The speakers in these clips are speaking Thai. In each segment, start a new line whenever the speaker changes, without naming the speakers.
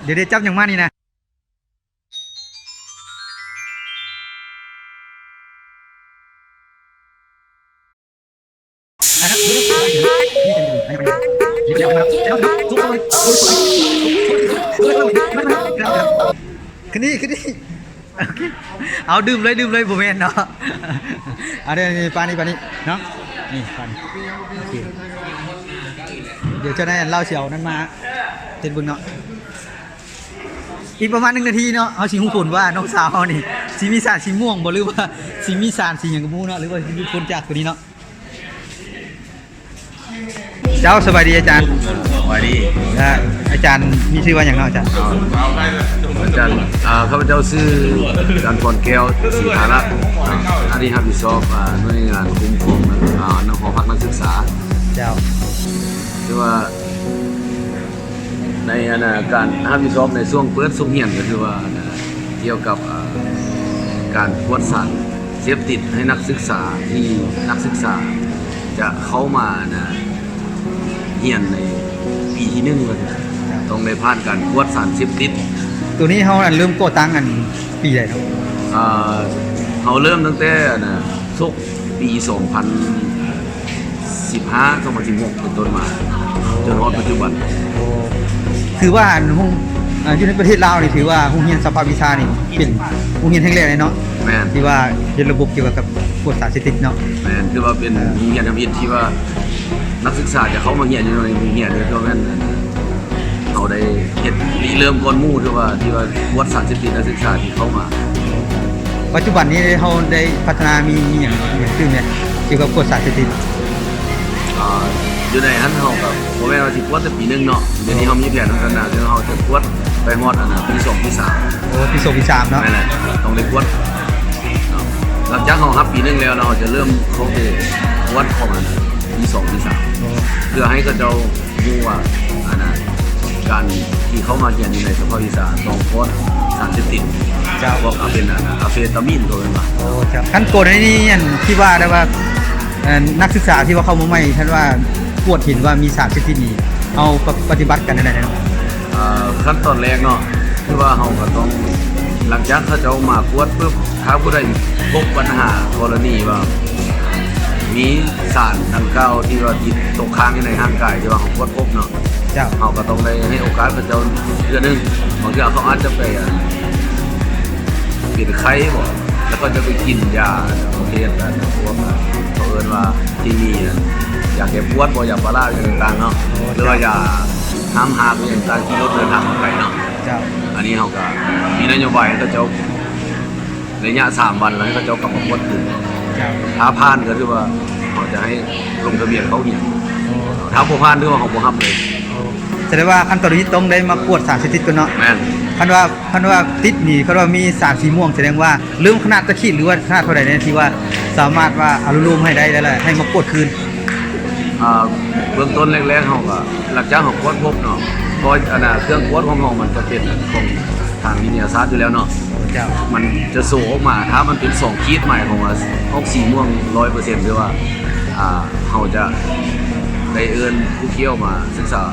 ดี๋ยวได้จับอย่างมากนี่นะขึ้นนี่เอาดื่มเลยผมเห็นเนาะเอาเดี๋ยวนี่ปานี่เนาะนี่ปานี่โอเคเดี๋ยวจะได้เล่าเสียวนั้นมาเต็นบึงเนาะอีกประมาณ1 นาทีเนาะเอาสีหูฝนว่าน้องสาวนี่สีมีสารสีม่วงบ่หรือว่าสีมีสารสีอย่างกระมูเนาะหรือว่าสีมีฝนจากตัวนี้เนาะเจ้าสบายดีอาจารย์
สวัสดี
อาจารย์มีชื่อว่าอย่างเนาะอาจารย์
ข้าพเจ้าชื่ออาจารย์พรแก้วศรีธาระอันนี้รับผิดชอบหน่วยงานคุ้มครองนักหอพักนักศึกษา
เจ้า
คือว่าในการรับผิดชอบในช่วงเปิดช่วงเรียนก็คือว่าเกี่ยวกับการตรวจสารเสพติดให้นักศึกษาที่นักศึกษาจะเข้ามาเรียนในปีที่1เลยต้องได้ผ่านการตรวจสารเสพติด
ตัวนี้เขาเริ่มก่อตั้งกันปีไหนครับ
เขาเริ่มตั้งแต่ทุกปี2015 2016เป็นต้นมาจนถึงปัจจุบัน
ถือว่าอยู่ในประเทศลาวนี่ถือว่าโรงเรียนสภาวิชานี่เป็นโรงเรียนแห่งแรกเลยเนาะ
แม่น
ที่ว่าเป็นระบบเกี่ยวกับกวดสารเสพติดเนาะ
แม่นคือว่าเป็นโรงเรียนทำอิฐที่ว่านักศึกษาจะเข้ามาเรียนอยู่ในโรงเรียนโดยทั่วกันเขาได้เฮ็ดเริ่มก่อนหมู่ที่ว่าตรวจสารเสพติดนักศึกษาที่เข้ามา
ปัจจุบันนี้เขาได้พัฒนามีอย่างขึ้นเนี่ยเกี่ยวกับกวดสารเสพติด
อยู่ในนั้นเขากับโมแม่ว่าสิตรวจแต่ปี1เนาะเดี๋ยวนี้เขามีแผนพัฒนาซึ่งเขาจะตรวจไปฮอดปี2ปี3
โอ้ปี2ปี3เนาะ
นั่นแหละต้องได้ตรวจหลังจากเขารับปี1แล้วเราจะเริ่มเขาไปตรวจของปี2ปี3เพื่อให้เขาเจ้ารู้ว่าการที่เขามาเรียนในสภาวิชาต้องตรวจสารเสพติดจะบอกเป็นอะเฟตามีนตัวเป็นมา
โอ้ครับขั้นตอนนี้ที่ว่าได้ว่านักศึกษาที่ว่าเข้ามาใหม่ท่านว่าปวดเห็นว่ามีสารเสพติดนี่เอาปฏิบัติกันได้ไหม
ขั้นตอนแรกเนาะคือว่าเราก็ต้องหลังจากเขาจะมาตรวจปุ๊บถ้าผู้ใดพบปัญหากรณีว่ามีสารดังกล่าวที่ว่าติดตกค้างอยู่ในร่างกายที่ว่าเขาตรวจพบเนาะเขาก็ต้องได้ให้โอกาสเขาเจ้าเดือนนึงบางทีเขาอาจจะไปเปลี่ยนไข้บ่แล้วก็จะไปกินยาโอเคนะพวกเขาเอิ้นว่าที่นี่อยากแก้ปวดบ่อยากปลาอย่างต่างๆเนาะหรือว่าอยากห้ามหักอย่างต่างที่รถเดินทางออกไปเนาะอันนี้เขาก็มีนโยบายก็จะระยะ3 วันแล้วให้เขาจะกลับมาปวดคืนถ้าผ่านก็คือว่าเขาจะให้ลงทะเบียนเขาเหียนถ้าบ่ผ่านคือว่าเขาบ่รับเลย
แสดงว่าขั้นตอนนี้ต้องได้มากวดสารเสพติดกันเนาะ
แม่น
คันว่าติดนี่เขาว่ามีสารสีม่วงแสดงว่าลืมขนาดตะขีดหรือว่าขนาดเท่าใดเนี่ยที่ว่าสามารถว่าอนุโลมให้ได้แล้วแหละให้มากวดคืน
เบื้องต้นแรกๆเขาก็หลักจากของกวดพบเนาะเพราะเครื่องกวดของเรามันจะเป็นของทางวิทยาศาสตร์อยู่แล้วเนาะมันจะโสออกมาถ้ามันเป็น2ขีดใหม่ของว่าออกสีม่วง 100% หรือว่าเขาจะได้เอิ้นผู้เกี่ยวมาศึกษา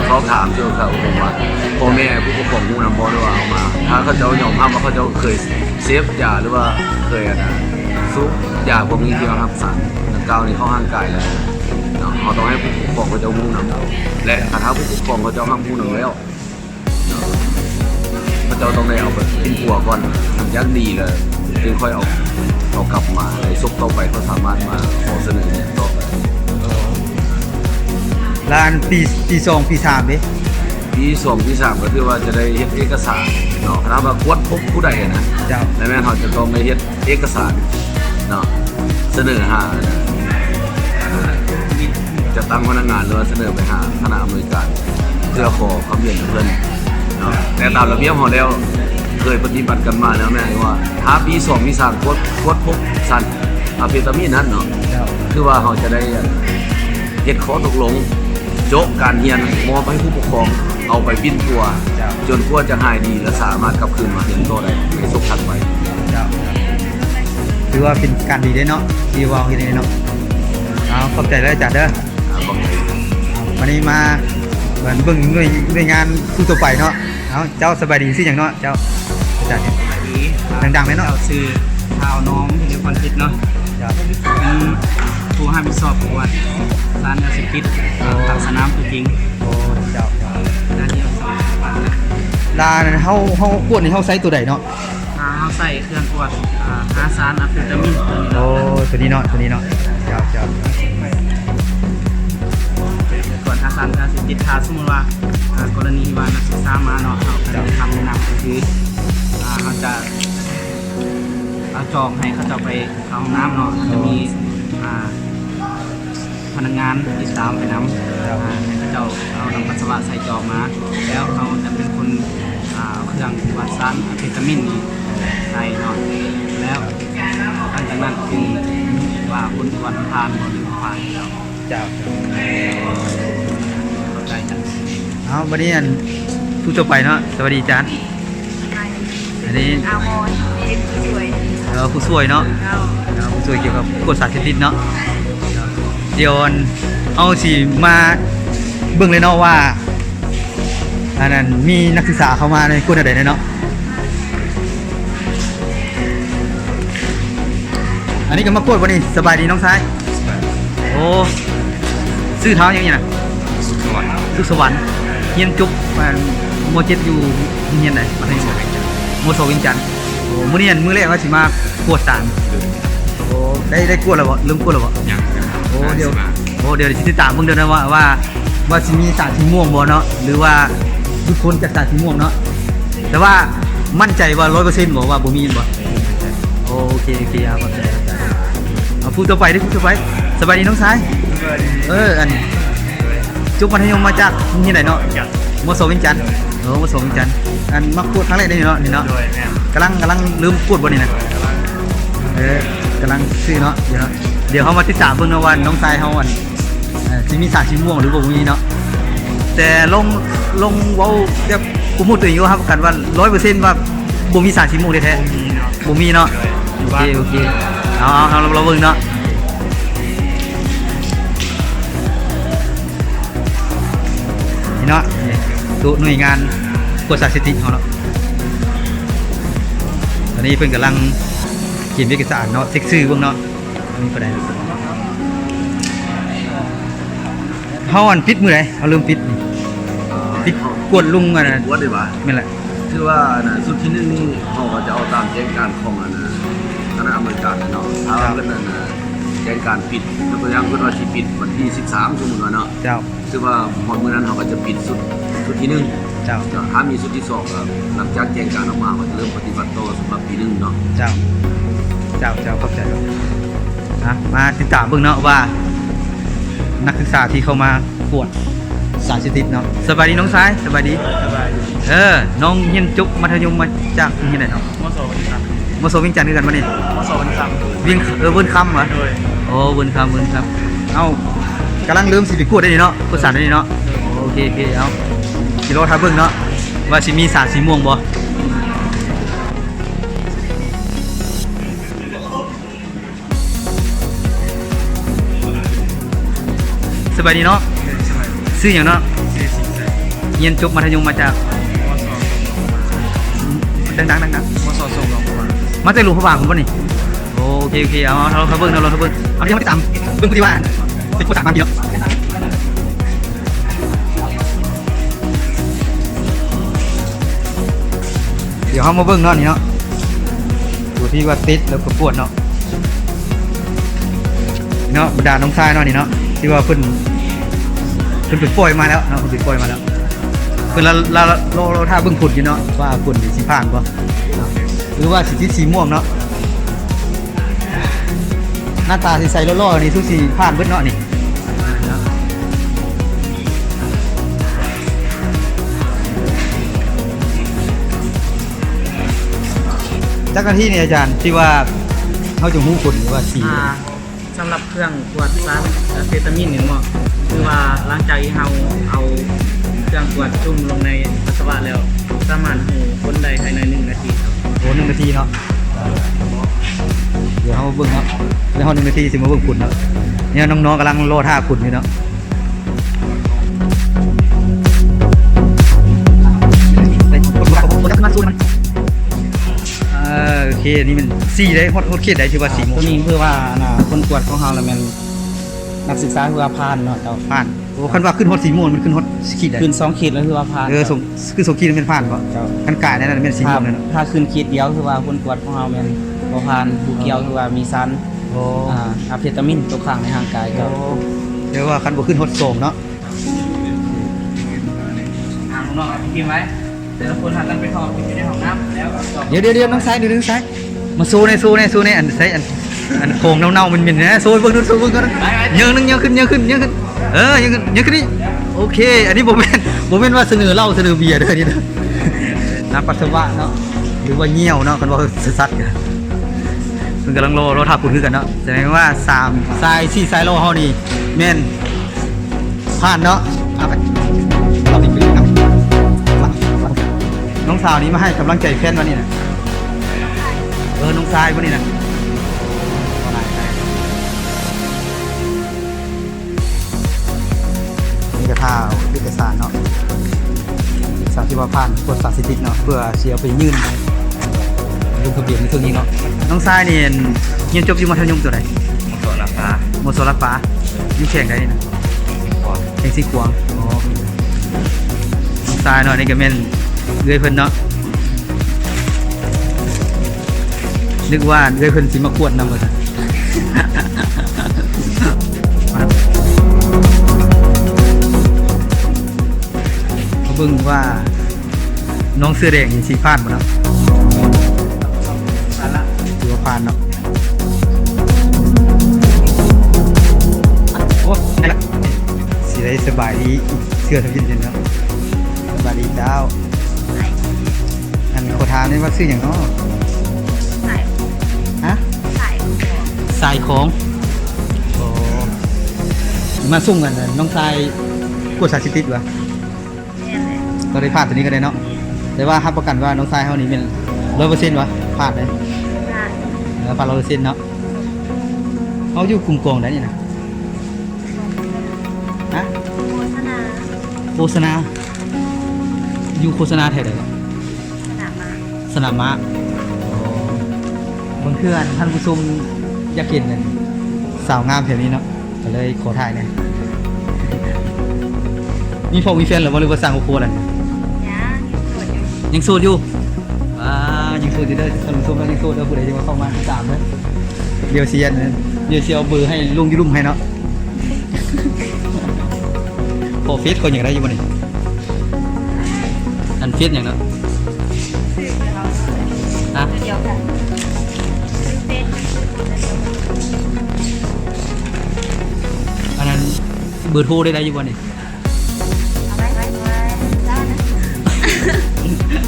เขาถามเกี่ยวกับผมว่าพ่อแม่ผู้ปกครองผู้นำบ่ด้วยว่าเอามาถ้าเขาเจ้ายอมรับว่าเขาเจ้าเคยเสพยาหรือว่าเคยสูบยาพวกนี้ที่ว่ารับสารดังกล่าวนี้เข้าร่างกายแล้วเขาต้องให้ผู้ปกครองเขาเจ้าผู้นำและถ้าผู้ปกครองเขาเจ้าห้ามผู้นำแล้วเขาเจ้าต้องได้เอาไปกินผัวก่อนทำยักดีเลยจึงค่อยเอากลับมาในซุปต่อไปเขาสามารถมาขอเสนอเนี่ยต่อไป
ร้านปี2ปี3เด้
ปี2ปี3ก็คือว่าจะได้เฮ็ดเอกสารเนาะถ้าว่ากวดพบผู้ใดนะแล้วแม่นเขาจะต้องได้เฮ็ดเอกสารเนาะเสนอหาจะตั้งพนักงานหรือว่าเสนอไปหาคณะอำนวยการเพื่อขอความเห็นจากเพิ่นเนาะแต่ตามระเบียบของแล้วเคยปฏิบัติกันมาแล้วแม่ว่าถ้าปี2ปี3กวดพบสารอะเฟตามีนนั้นเนาะคือว่าเขาจะได้เฮ็ดข้อตกลงโจ๊กการเรียนมอบให้ผู้ปกครองเอาไปปิ้นตัวจนกว่าจะหายดีและสามารถกลับคืนมาเรียนต่อได้ในสุขทันไป
ถือว่าเป็นการดีได้เนาะที่ว่าเฮ็ดได้เนาะขอบใจเลยจ้ะเด้อวันนี้มาเหมือนเบิ่งหน่วยงานผู้ต่อไปเนาะ เอาเจ้าสบายดีสิอย่างเนาะเจ้าอาจารย์เนี่ย
สวัสดี
ดังๆเลยเนาะ
จ้ซื้อชาวน้องที่เรียกวันทิศเนาะ
เจ้า
เป็นผู้ห้ามมิสอบประวัติสารยาเสพติดทางสนามตัวจริง
โอ้เจ้า
ด้านเดียวสองปันนะ
ลาเนี่ยเฮาขวดนี่เฮาใส่ตัวใดเนาะ
เขาใส่เครื่องตรวจหาสารอะเฟตามินตัวนี้
โอ้
เนาะ
ตัวนี้เนาะตัวนี้เนาะเจ้าเจ้า
ตรวจหาสารยาเสพติดถ้าสมมติว่ากรณีว่านักศึกษามาเนาะเขาจะทำแนะนำก็คือเขาจะเอาจองให้เขาจะไปเข้าห้องน้ำเนาะจะมีพนักงานติดตามไปนำให้เจ้าเอาน้ำปัสสาวะใส่จอกมา แล้วเขาจะเป็นคนเอาเครื่องวัดสารอะเฟตามินนี่ใส่เนาะแล้วหลังจากนั้นจึงว่าคุณตรวจผ่านหรือผ่านแล้ว
เจ้า
เข้าใจกัน
เอาวันนี้อันผู้จบไปเนาะสวัสดีอาจารย์อันนี้
เอาโมนเป็นผู้ช่วย
ผู้ช่วยเนาะ
เอา
ผู้ช่วยเกี่ยวกับกฎสารเสพติดเนาะเดี๋ยวเอาสิมาเบิ่งเลยเนาะว่าอันนั้นมีนักศึกษาเข้ามาในกลุ่มอะไรเนาะอันนี้ก็มากวดวันนี้สบายดีน้องชายโอ้ซื้อเท้ายังไงนะสุขสวรรค์เฮียนจุ๊บมันโมเจ็ดอยู่เฮียนไหนมาให้โมโซวิงจันทร์โอ้มื้อนี้มื้อแรกว่าสิมากวดสารโอ้ได้กวดแล้วบ่เริ่มกวดแล้วบ่
ยัง
โอ้เดี๋ยวสิติดตามเบิ่งเด้อนะว่าสิมีสารสีม่วงบ่เนาะหรือว่าทุกคนจากสารสีม่วงเนาะแต่ว่ามั่นใจว่า 100% บ่ว่าบ่มีบ่โอเคเอาเข้าใจเอาพูดต่อไปดิพูดต่อไปสบายดีน้องชายอันจุกมัธยมมาจากที่ไหนเนาะมโสวิงจันทร์มโสวิงจันทร์อันมาพูดครั้งแรกได้เนาะนี่เนาะ
โดยแม่
กำลังลืมพูดบ่นี่นะกำลังซื้อเนาะเดี๋ยวเขามาติดตามเบิ่งนะว่าน้องชายเฮาอันสิมีสารสีม่วงหรือบ่มีเนาะแต่ลงเว้าแบบกูพูดตัวเองอยู่ครับกันว่า 100% ว่าบ่มีสารสีม่วงแท้ๆบ่มีเนาะโอเคเอาเราเบิ่งเนาะนี่เนาะตัวหน่วยงานกฎสารเสพติดเฮาเนาะตอนนี้เพิ่นกำลังเขียนเอกสารเนาะเช็คชื่อเบิ่งเนาะมีประเด็นเฮาอันปิดมื้อใดเฮาลืมปิดนี่ปิดกวดลุงอันน่ะ
วัดได้ปะ
แม่นแหละ
คือว่าสุดที่นึงนี่เขาก็จะเอาตามแจ้งการของคณะอเมริกันเนาะถ้าเกิดแจ้งการปิดตัวอย่างก็ว่าสิปิดวันที่13สมมุติว่าเนาะ
เจ้า
คือว่าหมดมื้อนั้นเขาก็จะปิดสุดที่1
เจ้า
ถ้ามีสุดที่2ก็หลังจากแจ้งการออกมาก็จะเริ่มปฏิบัติต่อสำหรับปี1เนาะ
เจ้าเข้าใจแล้วมาติดตามเบิ่งเนาะว่านักศึกษาที่เข้ามากวดสารเสพติดเนาะสบายดีน้องชายสบายดี
สบายดี
น้องเฮียนจุกมัธยมมาจากที่ไหนเนาะ
มโสวันครับ
มโสวิงจันทร์คือกันบ่นี่
มโสวันครับ
วิ่งเบิ่นคำเหรอ
โดย
โอ้เบิ่นคำเอ้ากำลังลืมสิไปกวดได้นี่เนาะกวดสารได้นี่เนาะโอเคเอาสิรอท่าเบิ่งเนาะว่าสิมีสารสีม่วงบ่สบายดีเนาะซื้อหยังเนาะเรียนจบมัธยมมาจากดัง
มโสส่งลงมา
มาจากหลวงพระบางผมป่ะนี่โอเคเอาเราเบิ่งเอาที่ยังไม่ได้ตามเบิ่งปฏิวัติเป็นผู้ถามมาเยอะเดี๋ยวเขามาเบิ่งเนาะนี่เนาะดูที่ว่าติดแล้วก็ปวดเนาะบรรดาน้องชายเนาะนี่เนาะที่ว่าเพิ่นปล่อยมาแล้วเนาะเพิ่นปล่อยมาแล้วเพิ่นเราท่าเบิ่งผลอยู่เนาะว่าผลสิผ่านบ่หรือว่าสิติดสีม่วงเนาะหน้าตาสิใสล่อๆนี่ทุกสีผ่านเบิดเนาะนี่จักรที่นี่อาจารย์ที่ว่าเขาจะหู้ผลหรือว่าสี
สำหรับเครื่องตรวจสารอะเฟตามินนี่เนาะคือว่าหลังจากที่เราเอาเครื่องตรวจจุ่มลงในปัสสาวะแล้วสามารถหูคนใดภายใน1 นาทีครับ
โอ้1 นาทีเนาะเดี๋ยวเขามาเบิ่งเนาะแล้วเขา1 นาทีสิมาเบิ่งผลเนาะเนี่ยน้องๆกำลังรอท่าผลอยู่เนาะ เคอันนี้มัน4ได้ฮอดเขตได้ถือว่า4โม
ตั
ง
วนี้คือว่าคนตรวจของเราแล้วแม่นนักศึกษาคือว่าผ่านเนาะเจ้า
ผ่านโอ้คันว่าขึ้นฮอด4โมงมันขึ้นฮอดขีดได้
ขึ้น2ขีดแล้วคือว่าผ่าน
ส่งคือส่งขีดมันเป็นผ่านบ่
เจ้า
คันกายนั่นนะเป็น4โมงนั่นเนาะ
ถ้าขึ้นขีดเดียวคือว่าคนตรวจของเราแม่นบ่ผ่านผู้เกี่ยวคือว่ามีสาร
โอ้
อะเฟตามินตกค้างในร่างกายเจ้า
เดี๋ยวว่าคันบ่ขึ้นฮอด2เนาะ
น้องๆกินไว้แต่ละคนหากันไปถอดอยู่ในห้องน้ำแล้วก็
เดี๋ยวน้องซ้ายดูน้องซ้ายมาสู้ในอันใส่อันโคงเน่าๆมันๆนะสู้เบิ่งดูสู้เบิ่งก่อนยังขึ้นยังขึ้นนี่โอเค อันนี้บ่แม่นว่าเสนอเหล้าเสนอเบียร์เด้อนี่นะน้ำปัสสาวะเนาะหรือว่าเหี่ยวเนาะคันว่าสัดกันเพิ่นกำลังรอทับคุณคือกันเนาะแสดงว่า3สาย4สายโลเฮานี่แม่นผ่านเนาะเอาไปเราไปเอาน้องสาวนี้มาให้กำลังใจแฟนวันนี้นะน้องทรายวันนี้นะนี่ก็ท่าเอกสารเนาะเอกสารที่ว่าผ่านกฎสารสถิติเนาะเพื่อเสียไปยื่นลงทะเบียนในเครื่องนี้เนาะน้องทรายนี่เรียนจบอยู่มัธยมตัวไหนมโสรัตปาอยู่แข่งได้นี่นะแข่งสีกวางน้องทรายเนาะนี่ก็แม่นเอื้อยเพิ่นเนาะนึกว่าเอื้อยเพิ่นสิมากวดนำบ่ซะมาเบิ่งว่าน้องเสื้อแดงนี่สิผ่านบ่เนาะผ่านละถือว่าผ่านเนาะโอ้ได้ละสิได้สบายดีเสื้อทำกินเนาะสบายดีเจ้าอันโคทามนี่ว่าซื้อหยังเนาะ
สาย
ฮะ
สายของ
ทรายของโอ้มาส่งกันน่ะน้องทรายกวดสารสิติดวะ
เนี่ยแหละ
ก็ได้ผ่านตัวนี้ก็ได้เนาะแต่ว่ารับประกันว่าน้องทรายเฮานี่เป็น 100% วะผ่านเลย
งาน
ผ่าน 100% เนาะเฮาอยู่กลุ่มกองได้นี่นะฮะ
โฆษณา
โฆษณาอยู่โฆษณาแถวใดวะ
ขนาดมา
สนามม้าบางเทื่อท่านผู้ชมอยากเห็นนั่นสาวงามแถวนี้เนาะก็เลยขอถ่ายหน่อยมีพอมีแฟนหรือว่าหรือว่าสร้างครอบครัวแล้ว
ยังสวยอยู่
ยังโสดอยู่ยังโสดอยู่เด้อท่านผู้ชมแล้วยังโสดเด้อผู้ใดจะมาเข้ามาติดตามเด้อเดี๋ยวเสียนเดี๋ยวเสียเอาเบอร์ให้ลุงยุ่มให้เนาะพอเฟซคนอย่างไรอยู่บ่นี่อันเฟซอย่างเนาะ
ซื้อเดียว
ฮะ
เดียวกันซื้อเป็นซื้อคนเดียวกัน
อันนั้นเบอร์โทรได้อยู่บ่นี่
เอาไว้ได้นะ